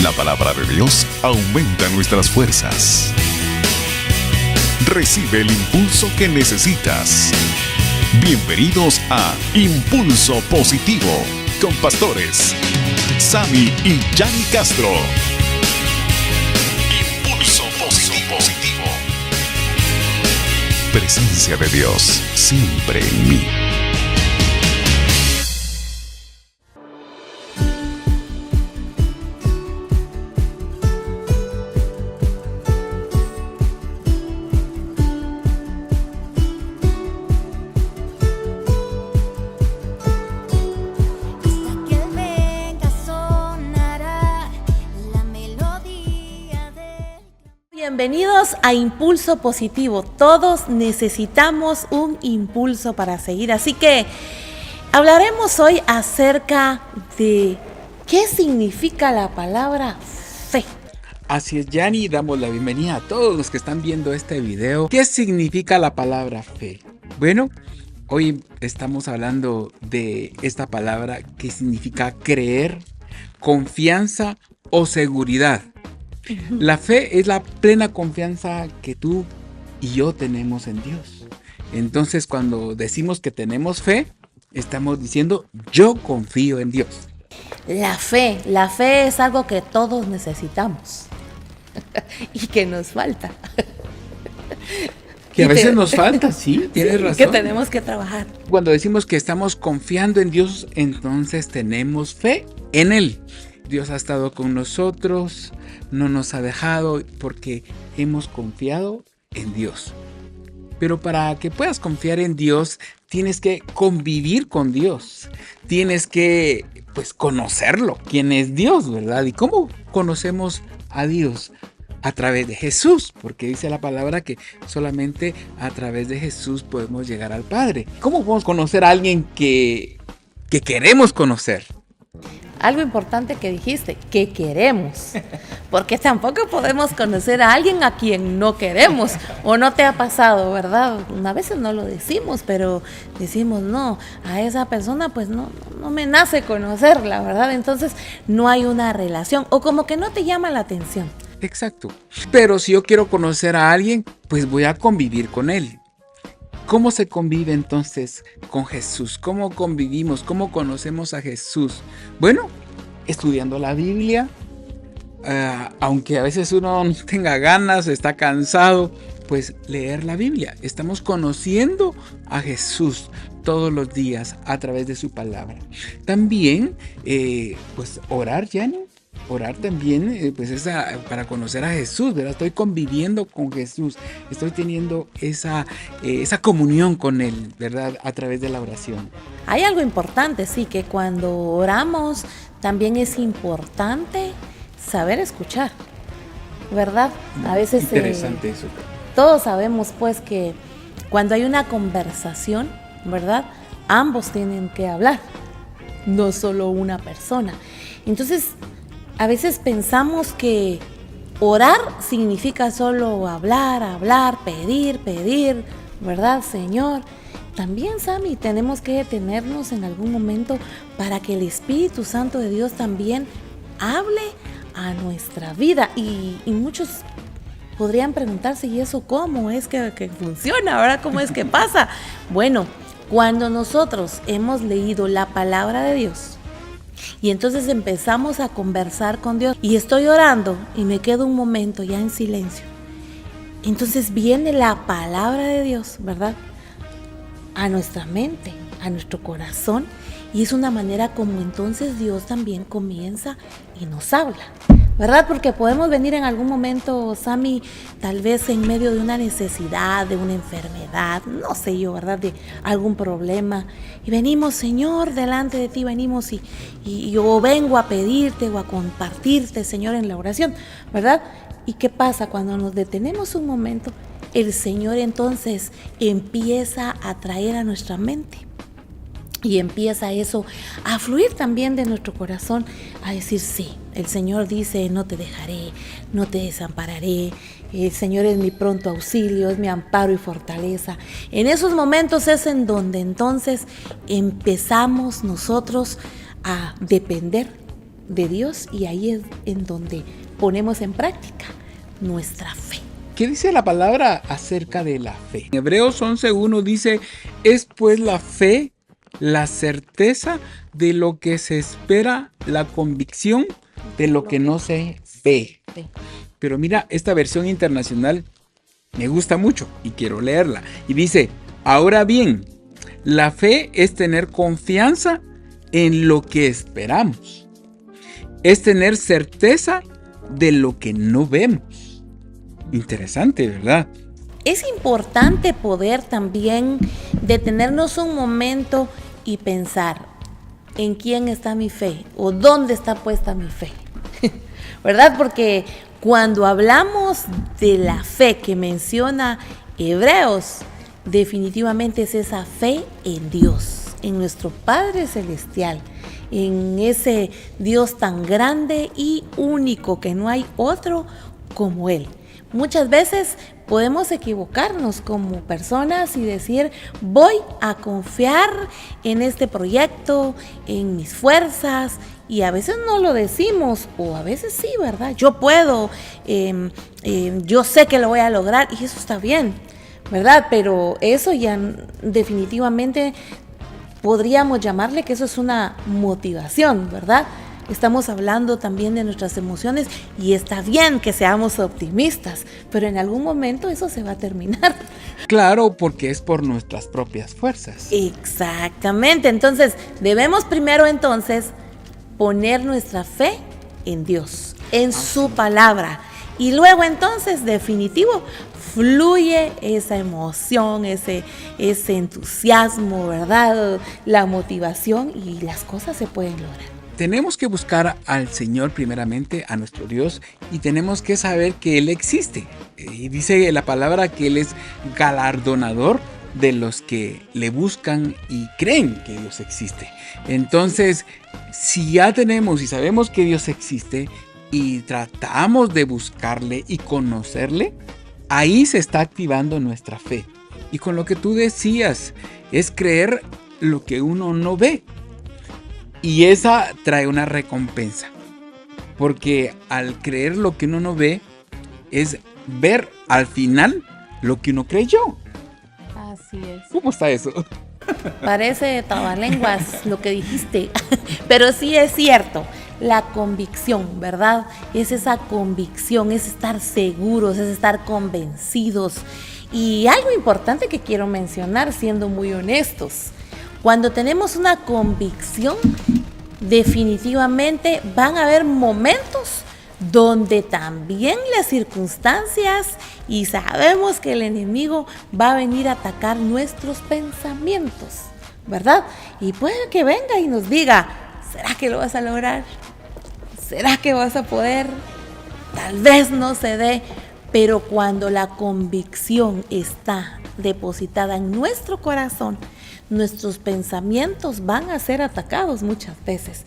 La palabra de Dios aumenta nuestras fuerzas. Recibe el impulso que necesitas. Bienvenidos a Impulso Positivo con pastores Sammy y Yanni Castro. Impulso Positivo. Presencia de Dios siempre en mí. Bienvenidos a Impulso Positivo. Todos necesitamos un impulso para seguir. Así que hablaremos hoy acerca de qué significa la palabra fe. Así es, Yanni, damos la bienvenida a todos los que están viendo este video. ¿Qué significa la palabra fe? Bueno, hoy estamos hablando de esta palabra que significa creer, confianza o seguridad. La fe es la plena confianza que tú y yo tenemos en Dios. Entonces, cuando decimos que tenemos fe, estamos diciendo, yo confío en Dios. La fe es algo que todos necesitamos y que nos falta. Que a veces nos falta, sí, tienes razón. Que tenemos que trabajar. Cuando decimos que estamos confiando en Dios, entonces tenemos fe en Él. Dios ha estado con nosotros, no nos ha dejado porque hemos confiado en Dios. Pero para que puedas confiar en Dios, tienes que convivir con Dios. Tienes que, conocerlo. ¿Quién es Dios, verdad? ¿Y cómo conocemos a Dios? A través de Jesús, porque dice la palabra que solamente a través de Jesús podemos llegar al Padre. ¿Cómo podemos conocer a alguien que queremos conocer? Algo importante que dijiste, que queremos, porque tampoco podemos conocer a alguien a quien no queremos, o no te ha pasado, ¿verdad? A veces no lo decimos, pero decimos, no, a esa persona pues no me nace conocerla, ¿verdad? Entonces no hay una relación, o como que no te llama la atención. Exacto, pero si yo quiero conocer a alguien, pues voy a convivir con él. ¿Cómo se convive entonces con Jesús? ¿Cómo convivimos? ¿Cómo conocemos a Jesús? Bueno, estudiando la Biblia, aunque a veces uno no tenga ganas, está cansado, pues leer la Biblia. Estamos conociendo a Jesús todos los días a través de su palabra. También, orar, Yanni. Orar también, es para conocer a Jesús, ¿verdad? Estoy conviviendo con Jesús, estoy teniendo esa comunión con Él, ¿verdad? A través de la oración. Hay algo importante, sí, que cuando oramos también es importante saber escuchar, ¿verdad? A veces interesante eso. Todos sabemos pues que cuando hay una conversación, ¿verdad? Ambos tienen que hablar, no solo una persona. Entonces, a veces pensamos que orar significa solo hablar, pedir, ¿verdad, Señor? También, Sammy, tenemos que detenernos en algún momento para que el Espíritu Santo de Dios también hable a nuestra vida. Y muchos podrían preguntarse, ¿y eso cómo es que funciona? ¿Verdad? ¿Cómo es que pasa? Bueno, cuando nosotros hemos leído la palabra de Dios, y entonces empezamos a conversar con Dios y estoy orando y me quedo un momento ya en silencio. Entonces viene la palabra de Dios, ¿verdad? A nuestra mente, a nuestro corazón, y es una manera como entonces Dios también comienza y nos habla, ¿verdad? Porque podemos venir en algún momento, Sammy, tal vez en medio de una necesidad, de una enfermedad, no sé yo, ¿verdad? De algún problema. Y venimos, Señor, delante de ti, venimos y yo vengo a pedirte o a compartirte, Señor, en la oración, ¿verdad? ¿Y qué pasa? Cuando nos detenemos un momento, el Señor entonces empieza a traer a nuestra mente. Y empieza eso a fluir también de nuestro corazón, a decir sí, el Señor dice, no te dejaré, no te desampararé, el Señor es mi pronto auxilio, es mi amparo y fortaleza. En esos momentos es en donde entonces empezamos nosotros a depender de Dios y ahí es en donde ponemos en práctica nuestra fe. ¿Qué dice la palabra acerca de la fe? En Hebreos 11:1 dice, es pues la fe, la certeza de lo que se espera, la convicción de lo que no se ve. Pero mira, esta versión internacional me gusta mucho y quiero leerla. Y dice, ahora bien, la fe es tener confianza en lo que esperamos. Es tener certeza de lo que no vemos. Interesante, ¿verdad? Es importante poder también detenernos un momento y pensar en quién está mi fe o dónde está puesta mi fe, ¿verdad? Porque cuando hablamos de la fe que menciona Hebreos, definitivamente es esa fe en Dios, en nuestro Padre Celestial, en ese Dios tan grande y único que no hay otro como Él. Muchas veces podemos equivocarnos como personas y decir, voy a confiar en este proyecto, en mis fuerzas, y a veces no lo decimos, o a veces sí, ¿verdad? Yo puedo, yo sé que lo voy a lograr, y eso está bien, ¿verdad? Pero eso ya definitivamente podríamos llamarle que eso es una motivación, ¿verdad? Estamos hablando también de nuestras emociones y está bien que seamos optimistas, pero en algún momento eso se va a terminar. Claro, porque es por nuestras propias fuerzas. Exactamente, entonces debemos primero entonces poner nuestra fe en Dios, en su palabra, y luego entonces definitivo fluye esa emoción, ese entusiasmo, ¿verdad? La motivación y las cosas se pueden lograr. Tenemos que buscar al Señor primeramente, a nuestro Dios, y tenemos que saber que Él existe. Y dice la palabra que Él es galardonador de los que le buscan y creen que Dios existe. Entonces, si ya tenemos y sabemos que Dios existe y tratamos de buscarle y conocerle, ahí se está activando nuestra fe. Y con lo que tú decías, es creer lo que uno no ve. Y esa trae una recompensa, porque al creer lo que uno no ve, es ver al final lo que uno creyó. Así es. ¿Cómo está eso? Parece trabalenguas lo que dijiste, pero sí es cierto. La convicción, ¿verdad? Es esa convicción, es estar seguros, es estar convencidos. Y algo importante que quiero mencionar, siendo muy honestos, cuando tenemos una convicción, definitivamente van a haber momentos donde también las circunstancias y sabemos que el enemigo va a venir a atacar nuestros pensamientos, ¿verdad? Y puede que venga y nos diga, ¿será que lo vas a lograr? ¿Será que vas a poder? Tal vez no se dé, pero cuando la convicción está depositada en nuestro corazón, nuestros pensamientos van a ser atacados muchas veces,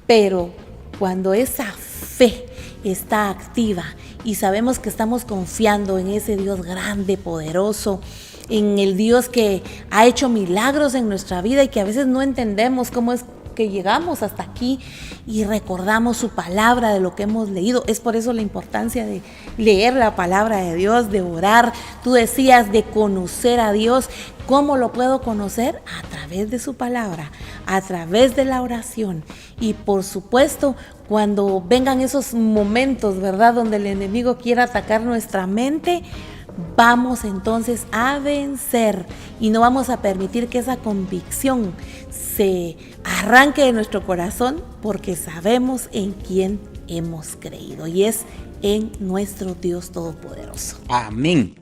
pero cuando esa fe está activa y sabemos que estamos confiando en ese Dios grande, poderoso, en el Dios que ha hecho milagros en nuestra vida y que a veces no entendemos cómo es que llegamos hasta aquí y recordamos su palabra de lo que hemos leído. Es por eso la importancia de leer la palabra de Dios, de orar. Tú decías de conocer a Dios. ¿Cómo lo puedo conocer? A través de su palabra, a través de la oración. Y por supuesto, cuando vengan esos momentos, ¿verdad?, donde el enemigo quiera atacar nuestra mente, vamos entonces a vencer y no vamos a permitir que esa convicción se arranque de nuestro corazón, porque sabemos en quién hemos creído y es en nuestro Dios Todopoderoso. Amén.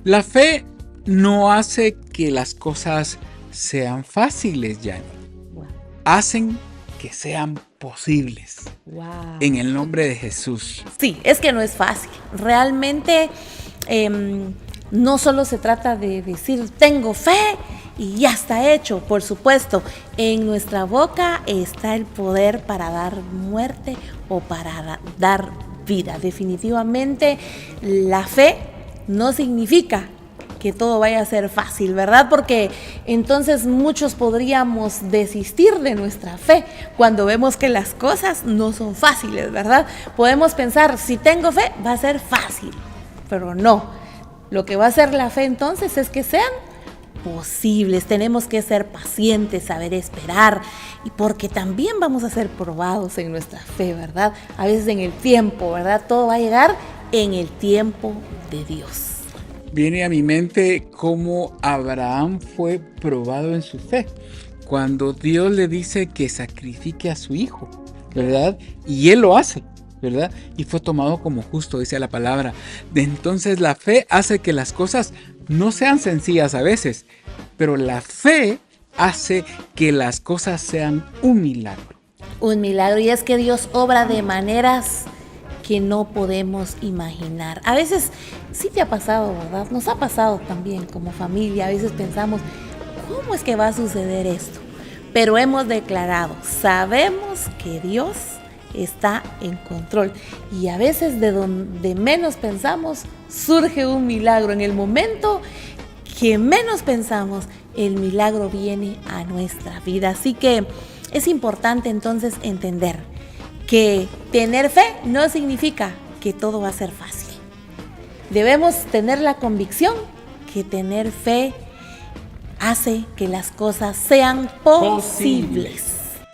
La fe no hace que las cosas sean fáciles, Yanni. Wow. Hacen que sean posibles. Wow. En el nombre de Jesús. Sí, es que no es fácil. Realmente no solo se trata de decir tengo fe y ya está hecho. Por supuesto, en nuestra boca está el poder para dar muerte o para dar vida. Definitivamente la fe no significa que todo vaya a ser fácil, ¿verdad? Porque entonces muchos podríamos desistir de nuestra fe cuando vemos que las cosas no son fáciles, ¿verdad? Podemos pensar, si tengo fe, va a ser fácil, pero no. Lo que va a hacer la fe entonces es que sean posibles. Tenemos que ser pacientes, saber esperar, y porque también vamos a ser probados en nuestra fe, ¿verdad? A veces en el tiempo, ¿verdad? Todo va a llegar en el tiempo de Dios. Viene a mi mente cómo Abraham fue probado en su fe, cuando Dios le dice que sacrifique a su hijo, ¿verdad? Y él lo hace, ¿verdad? Y fue tomado como justo, dice la palabra. Entonces la fe hace que las cosas no sean sencillas a veces, pero la fe hace que las cosas sean un milagro. Un milagro, y es que Dios obra de maneras que no podemos imaginar. A veces sí te ha pasado, ¿verdad? Nos ha pasado también como familia. A veces pensamos, ¿cómo es que va a suceder esto? Pero hemos declarado, sabemos que Dios está en control. Y a veces de donde menos pensamos, surge un milagro. En el momento que menos pensamos, el milagro viene a nuestra vida. Así que es importante entonces entender que tener fe no significa que todo va a ser fácil. Debemos tener la convicción que tener fe hace que las cosas sean posibles.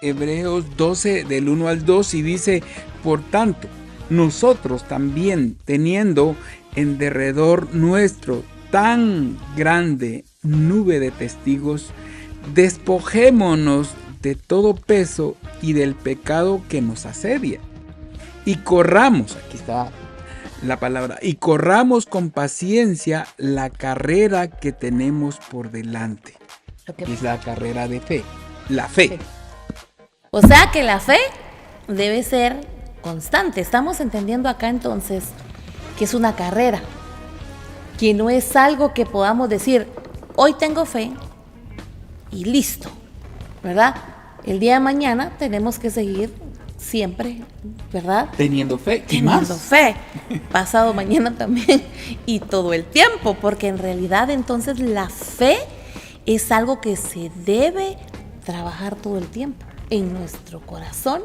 Hebreos 12 del 1 al 2 y dice, por tanto, nosotros también teniendo en derredor nuestro tan grande nube de testigos, despojémonos de todo peso y del pecado que nos asedia. Y corramos, aquí está la palabra, y corramos con paciencia la carrera que tenemos por delante. Es la carrera de fe, la fe. O sea que la fe debe ser constante. Estamos entendiendo acá entonces que es una carrera, que no es algo que podamos decir, hoy tengo fe y listo, ¿verdad? El día de mañana tenemos que seguir siempre, ¿verdad? Teniendo fe y Teniendo más. fe. Pasado mañana también y todo el tiempo, porque en realidad entonces la fe es algo que se debe trabajar todo el tiempo en nuestro corazón,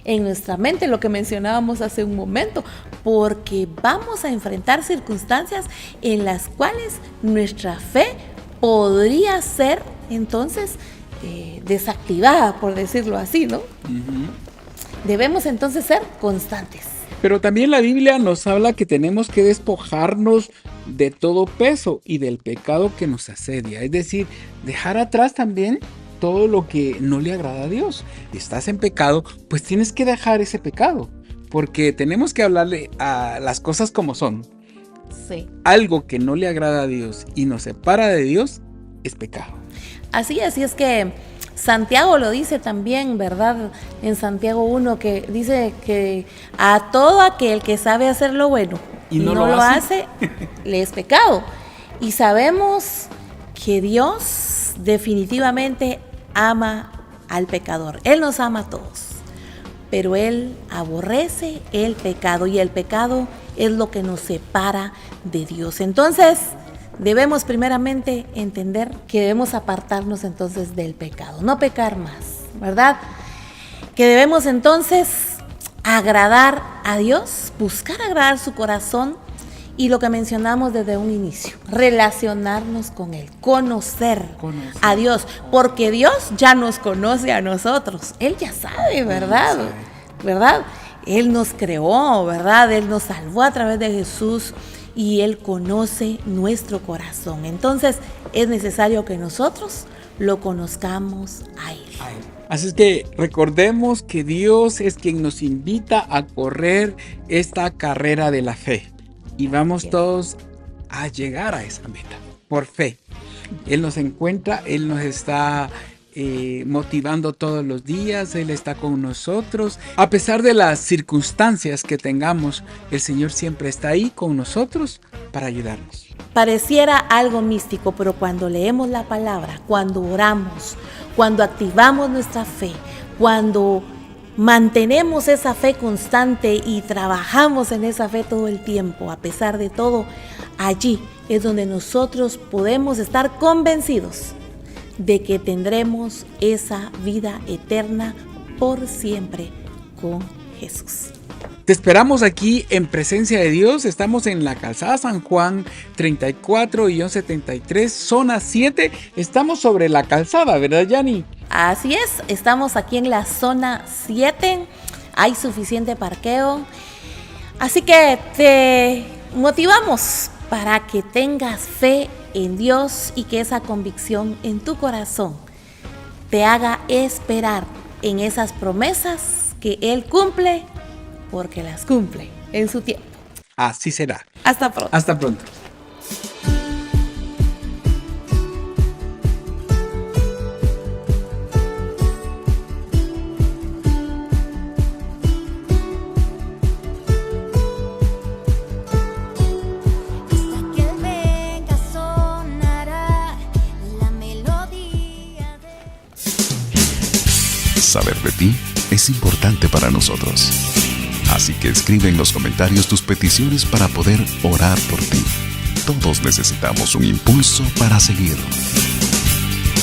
en nuestra mente, lo que mencionábamos hace un momento, porque vamos a enfrentar circunstancias en las cuales nuestra fe podría ser entonces desactivada, por decirlo así, ¿no? Uh-huh. Debemos entonces ser constantes. Pero también la Biblia nos habla que tenemos que despojarnos de todo peso y del pecado que nos asedia, es decir, dejar atrás también todo lo que no le agrada a Dios. Si estás en pecado, pues tienes que dejar ese pecado, porque tenemos que hablarle a las cosas como son. Sí. Algo que no le agrada a Dios y nos separa de Dios es pecado. Así es que Santiago lo dice también, ¿verdad? En Santiago 1, que dice que a todo aquel que sabe hacer lo bueno y no lo hace, le es pecado. Y sabemos que Dios definitivamente ama al pecador. Él nos ama a todos, pero Él aborrece el pecado, y el pecado es lo que nos separa de Dios. Entonces, debemos primeramente entender que debemos apartarnos entonces del pecado, no pecar más, ¿verdad? Que debemos entonces agradar a Dios, buscar agradar su corazón, y lo que mencionamos desde un inicio, relacionarnos con Él, conocer a Dios, porque Dios ya nos conoce a nosotros, Él ya sabe, ¿verdad? ¿Verdad? Él nos creó, ¿verdad? Él nos salvó a través de Jesús, y Él conoce nuestro corazón. Entonces es necesario que nosotros lo conozcamos a Él. Así es que recordemos que Dios es quien nos invita a correr esta carrera de la fe. Y vamos todos a llegar a esa meta, por fe. Él nos encuentra, Él nos está motivando todos los días, Él está con nosotros. A pesar de las circunstancias que tengamos, el Señor siempre está ahí con nosotros para ayudarnos. Pareciera algo místico, pero cuando leemos la palabra, cuando oramos, cuando activamos nuestra fe, cuando mantenemos esa fe constante y trabajamos en esa fe todo el tiempo, a pesar de todo, allí es donde nosotros podemos estar convencidos de que tendremos esa vida eterna por siempre con Jesús. Te esperamos aquí en presencia de Dios. Estamos en la calzada San Juan 34-73, zona 7. Estamos sobre la calzada, ¿verdad, Yani? Así es, estamos aquí en la zona 7. Hay suficiente parqueo. Así que te motivamos para que tengas fe en Dios y que esa convicción en tu corazón te haga esperar en esas promesas que Él cumple, porque las cumple en su tiempo. Así será. Hasta pronto. Hasta pronto. Saber de ti es importante para nosotros. Así que escribe en los comentarios tus peticiones para poder orar por ti. Todos necesitamos un impulso para seguir.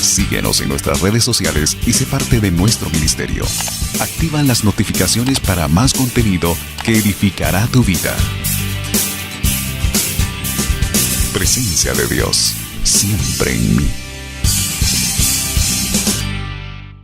Síguenos en nuestras redes sociales y sé parte de nuestro ministerio. Activa las notificaciones para más contenido que edificará tu vida. Presencia de Dios, siempre en mí.